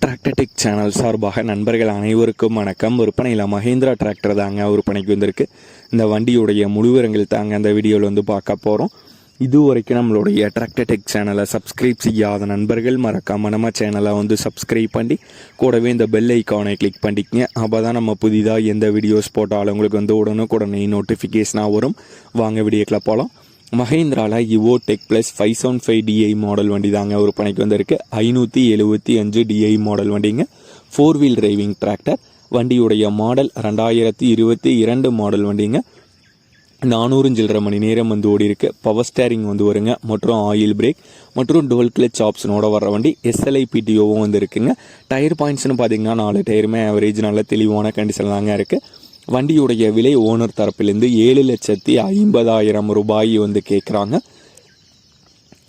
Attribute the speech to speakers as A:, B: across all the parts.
A: Tractor Tech channel சார்பாக நண்பர்கள் அனைவருக்கும் வணக்கம். விற்பனையில் மஹேந்திரா டிராக்டர் தாங்க விற்பனைக்கு வந்திருக்கு. இந்த வண்டியுடைய முழுவிவரங்கள் தாங்க அந்த வீடியோவில் வந்து பார்க்க போகிறோம். இது வரைக்கும் நம்மளுடைய டிராக்டர்டெக் சேனலை சப்ஸ்கிரைப் செய்யாத நண்பர்கள் மறக்காம நம்ம சேனலை வந்து சப்ஸ்கிரைப் பண்ணி கூடவே இந்த பெல் ஐக்கானை கிளிக் பண்ணிக்கங்க. அப்போ தான் நம்ம புதிதாக எந்த வீடியோஸ் போட்டாலும் உங்களுக்கு வந்து உடனுக்குடனே நோட்டிஃபிகேஷனாக வரும். வாங்க வீடியோக்கில் போகலாம். மஹேந்திராவில் இவோ டெக் ப்ளஸ் 575 டிஐ மாடல் வண்டி தாங்க விற்பனைக்கு வந்திருக்கு. 575 டிஐ மாடல் வண்டிங்க. 4 வீல் டிரைவிங் டிராக்டர். வண்டியுடைய மாடல் 2022 மாடல் வண்டிங்க. 400 சில்லரை மணி நேரம் வந்து ஓடி இருக்கு. பவர் ஸ்டேரிங் வந்து வருங்க மற்றும் ஆயில் பிரேக் மற்றும் டுவல் கிளச் ஆப்ஷனோட வர வண்டி. SLIPTOவும் வந்து இருக்குங்க. டயர் பாயிண்ட்ஸ்னு பார்த்தீங்கன்னா 4 டயருமே ஆவரேஜ் நல்ல தெளிவான கண்டிஷன் தாங்க இருக்குது. வண்டியுடைய விலை ஓனர் தரப்பிலிருந்து 7,50,000 ரூபாய் வந்து கேட்குறாங்க.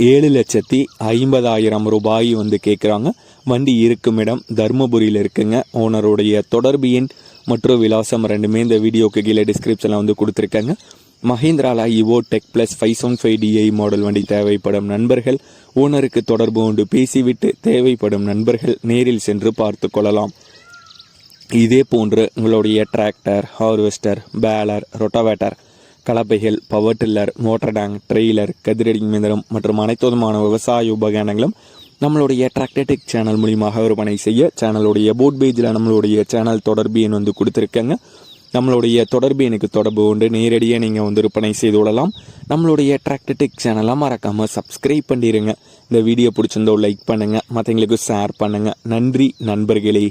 A: 7,50,000 ரூபாய் வந்து கேட்குறாங்க. வண்டி இருக்கும் இடம் தருமபுரியில் இருக்குங்க. ஓனருடைய தொடர்பு எண் மற்றும் விலாசம் ரெண்டுமே இந்த வீடியோக்கு கீழே டிஸ்கிரிப்ஷனில் வந்து கொடுத்துருக்காங்க. மஹேந்திராவில் இவோ டெக் ப்ளஸ் 575 டிஐ மாடல் வண்டி தேவைப்படும் நண்பர்கள் ஓனருக்கு தொடர்பு கொண்டு பேசிவிட்டு தேவைப்படும் நண்பர்கள் நேரில் சென்று பார்த்து கொள்ளலாம். இதே போன்று உங்களுடைய டிராக்டர், ஹார்வெஸ்டர், பேலர், ரொட்டவேட்டர், கலப்பைகள், power tiller, motor tank, trailer, கதிரடி இயந்திரம் மற்றும் அனைத்து விதமான விவசாய உபகரணங்களும் நம்மளுடைய டிராக்டர்டெக் சேனல் மூலியமாக விற்பனை செய்ய சேனலுடைய போட் பேஜில் நம்மளுடைய சேனல் தொடர்பு எண் வந்து கொடுத்துருக்கேங்க. நம்மளுடைய தொடர்பு எனக்கு தொடர்பு கொண்டு நேரடியாக நீங்கள் வந்து விற்பனை செய்து கொள்ளலாம். நம்மளுடைய டிராக்டர்டெக் சேனலை மறக்காமல் சப்ஸ்கிரைப் பண்ணிடுங்க. இந்த வீடியோ பிடிச்சிருந்தோ லைக் பண்ணுங்கள், மற்றவங்களுக்கு ஷேர் பண்ணுங்கள். நன்றி நண்பர்களே.